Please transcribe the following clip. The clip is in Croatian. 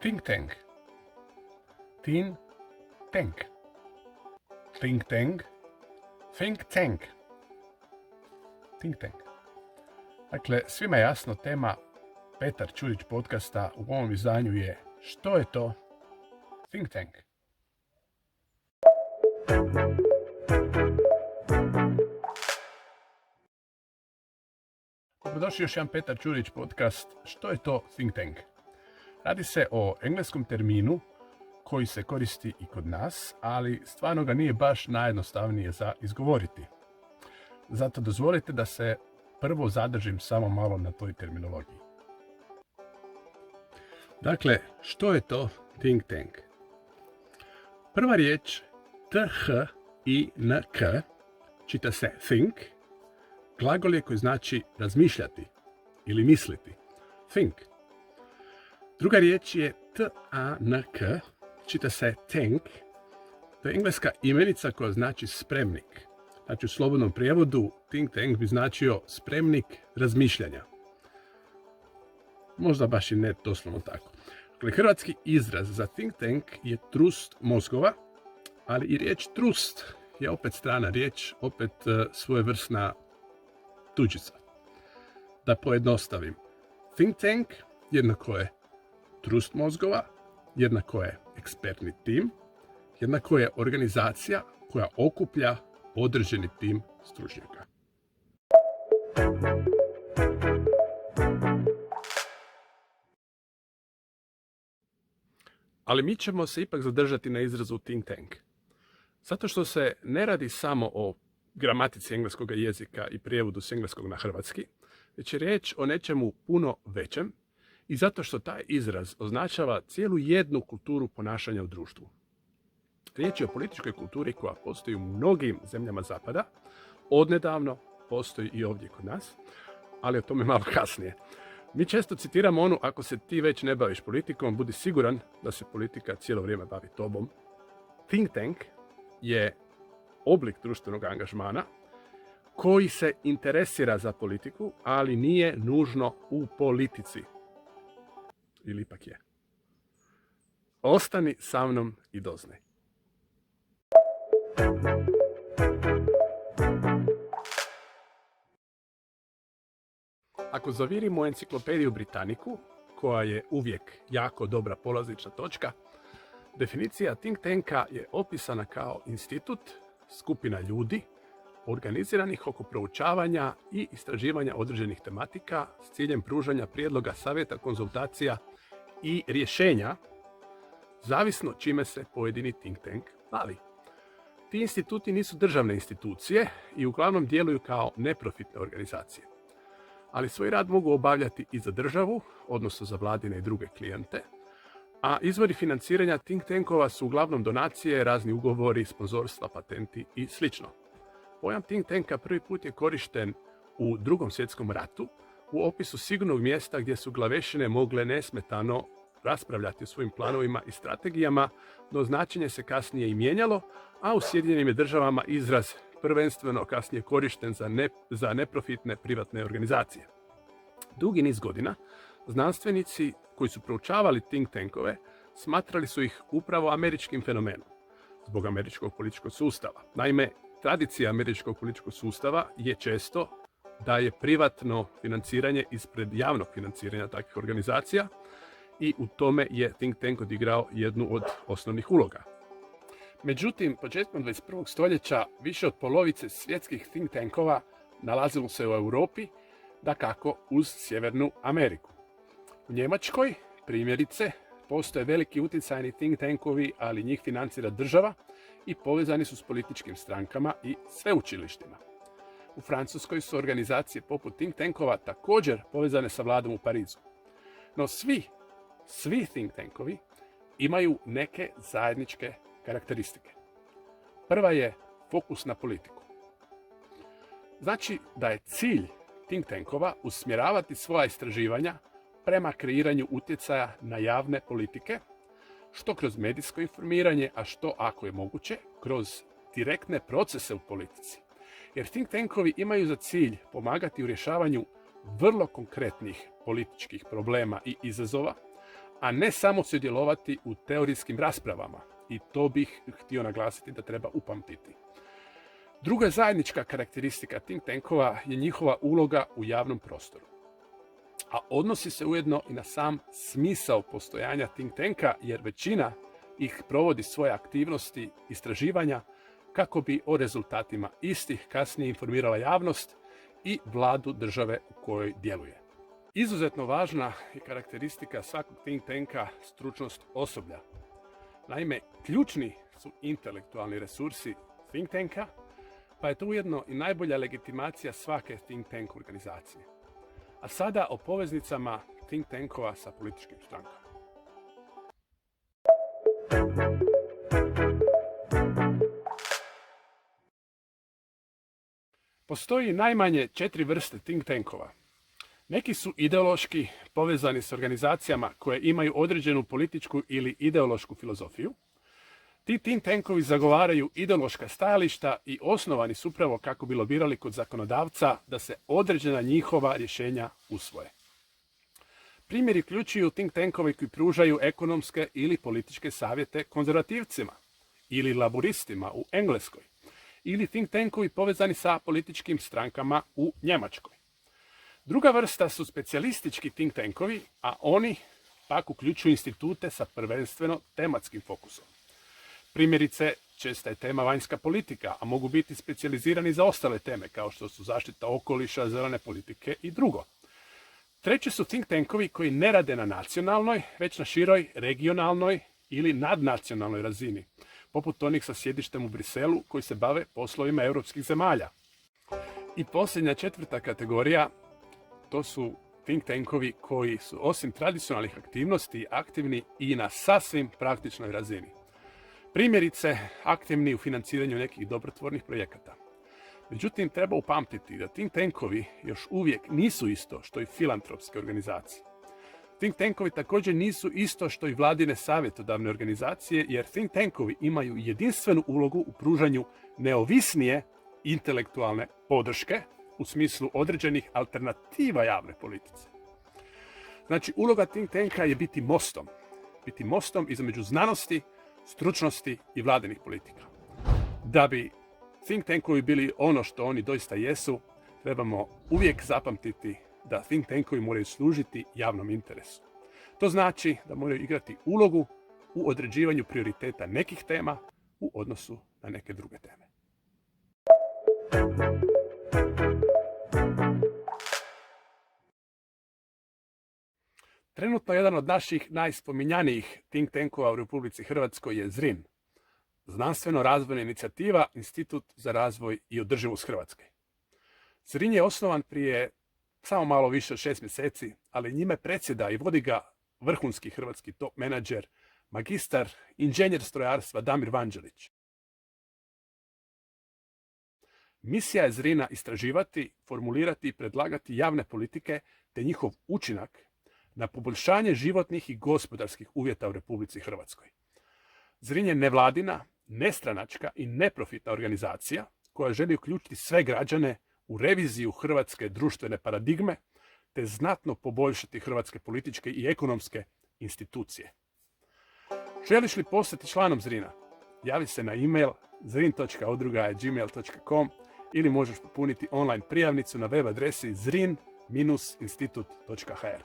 Think tank. Tin tank. Think tank. Think tank. Think tank. Dakle, svima je jasno, tema Petar Ćurić podcasta u ovom izdanju je što je to think tank. Dobrodošli još jedan Petar Ćurić podcast. Što je to think tank? Radi se o engleskom terminu koji se koristi i kod nas, ali stvarno ga nije baš najjednostavnije za izgovoriti. Zato dozvolite da se prvo zadržim samo malo na toj terminologiji. Dakle, što je to think tank? Prva riječ T-H-I-N-K čita se think. Glagol je koji znači razmišljati ili misliti. Think. Druga riječ je T-A-N-K, čita se tank. To je engleska imenica koja znači spremnik. Znači u slobodnom prijevodu think tank bi značio spremnik razmišljanja. Možda baš i ne doslovno tako. Dakle, hrvatski izraz za think tank je trust mozgova, ali i riječ trust je opet strana riječ, opet svojevrsna tuđica. Da pojednostavim. Think tank jednako je trust mozgova, jednako je ekspertni tim, jednako je organizacija koja okuplja određeni tim stručnjaka. Ali mi ćemo se ipak zadržati na izrazu think tank. Zato što se ne radi samo o gramatici engleskog jezika i prijevodu s engleskog na hrvatski, već je riječ o nečemu puno većem i zato što taj izraz označava cijelu jednu kulturu ponašanja u društvu. Riječ je o političkoj kulturi koja postoji u mnogim zemljama zapada, odnedavno postoji i ovdje kod nas, ali o tome malo kasnije. Mi često citiramo onu, ako se ti već ne baviš politikom, budi siguran da se politika cijelo vrijeme bavi tobom. Think tank je oblik društvenog angažmana koji se interesira za politiku, ali nije nužno u politici. Ili ipak je. Ostani sa mnom i doznaj. Ako zavirimo enciklopediju Britanniku, koja je uvijek jako dobra polazična točka, definicija think tanka je opisana kao institut, skupina ljudi, organiziranih oko proučavanja i istraživanja određenih tematika s ciljem pružanja prijedloga, savjeta, konzultacija i rješenja, zavisno čime se pojedini think tank bavi. Ti instituti nisu državne institucije i uglavnom djeluju kao neprofitne organizacije, ali svoj rad mogu obavljati i za državu, odnosno za vladine i druge klijente, a izvori financiranja think tankova su uglavnom donacije, razni ugovori, sponzorstva, patenti i sl. Pojam think tanka prvi put je korišten u Drugom svjetskom ratu u opisu sigurnog mjesta gdje su glavešine mogle nesmetano raspravljati o svojim planovima i strategijama, no značenje se kasnije i mijenjalo, a u Sjedinjenim državama izraz prvenstveno kasnije korišten za neprofitne privatne organizacije. Dugi niz godina znanstvenici koji su proučavali think tankove smatrali su ih upravo američkim fenomenom zbog američkog političkog sustava. Naime, tradicija američkog političkog sustava je često da je privatno financiranje ispred javnog financiranja takvih organizacija i u tome je think tank odigrao jednu od osnovnih uloga. Međutim, početkom 21. stoljeća više od polovice svjetskih think tankova nalazilo se u Europi, dakako uz Sjevernu Ameriku. U Njemačkoj, primjerice, postoje veliki utjecajni think tankovi, ali njih financira država i povezani su s političkim strankama i sveučilištima. U Francuskoj su organizacije poput think tankova također povezane sa vladom u Parizu. No svi think tankovi imaju neke zajedničke karakteristike. Prva je fokus na politiku. Znači da je cilj think tankova usmjeravati svoja istraživanja prema kreiranju utjecaja na javne politike, što kroz medijsko informiranje, a što, ako je moguće, kroz direktne procese u politici. Jer think tankovi imaju za cilj pomagati u rješavanju vrlo konkretnih političkih problema i izazova, a ne samo sudjelovati u teorijskim raspravama. I to bih htio naglasiti da treba upamtiti. Druga zajednička karakteristika think tankova je njihova uloga u javnom prostoru. A odnosi se ujedno i na sam smisao postojanja think tanka, jer većina ih provodi svoje aktivnosti istraživanja kako bi o rezultatima istih kasnije informirala javnost i vladu države u kojoj djeluje. Izuzetno važna je karakteristika svakog think tanka stručnost osoblja. Naime, ključni su intelektualni resursi think tanka, pa je to ujedno i najbolja legitimacija svake think tank organizacije. A sada o poveznicama think tankova sa političkim strankama. Postoji najmanje 4 vrste think tankova. Neki su ideološki povezani s organizacijama koje imaju određenu političku ili ideološku filozofiju. Ti think tankovi zagovaraju ideološka stajališta i osnovani su upravo kako bi lobirali kod zakonodavca da se određena njihova rješenja usvoje. Primjeri uključuju think tankovi koji pružaju ekonomske ili političke savjete konzervativcima ili laburistima u Engleskoj ili think tankovi povezani sa političkim strankama u Njemačkoj. Druga vrsta su specijalistički think tankovi, a oni pak uključuju institute sa prvenstveno tematskim fokusom. Primjerice, česta je tema vanjska politika, a mogu biti specijalizirani za ostale teme, kao što su zaštita okoliša, zelene politike i drugo. Treći su think tankovi koji ne rade na nacionalnoj, već na široj, regionalnoj ili nadnacionalnoj razini, poput onih sa sjedištem u Briselu koji se bave poslovima europskih zemalja. I posljednja četvrta kategorija, to su think tankovi koji su osim tradicionalnih aktivnosti aktivni i na sasvim praktičnoj razini. Primjerice, aktivni u financiranju nekih dobrotvornih projekata. Međutim, treba upamtiti da think tankovi još uvijek nisu isto što i filantropske organizacije. Think tankovi također nisu isto što i vladine savjetodavne organizacije, jer think tankovi imaju jedinstvenu ulogu u pružanju neovisnije intelektualne podrške u smislu određenih alternativa javne politici. Znači, uloga think tanka je biti mostom između znanosti, stručnosti i vladinih politika. Da bi think tankovi bili ono što oni doista jesu, trebamo uvijek zapamtiti da think tankovi moraju služiti javnom interesu. To znači da moraju igrati ulogu u određivanju prioriteta nekih tema u odnosu na neke druge teme. Trenutno jedan od naših najspominjanijih think tankova u Republici Hrvatskoj je ZRIN, Znanstveno-razvojna inicijativa Institut za razvoj i održivost Hrvatske. ZRIN je osnovan prije samo malo više od 6 mjeseci, ali njime predsjeda i vodi ga vrhunski hrvatski top menadžer, magistar, inženjer strojarstva Damir Vanđelić. Misija je ZRIN-a istraživati, formulirati i predlagati javne politike te njihov učinak na poboljšanje životnih i gospodarskih uvjeta u Republici Hrvatskoj. ZRIN je nevladina, nestranačka i neprofitna organizacija koja želi uključiti sve građane u reviziju hrvatske društvene paradigme te znatno poboljšati hrvatske političke i ekonomske institucije. Želiš li postati članom ZRIN-a? Javi se na e-mail zrin.udruga@gmail.com ili možeš popuniti online prijavnicu na web adresi zrin-institut.hr.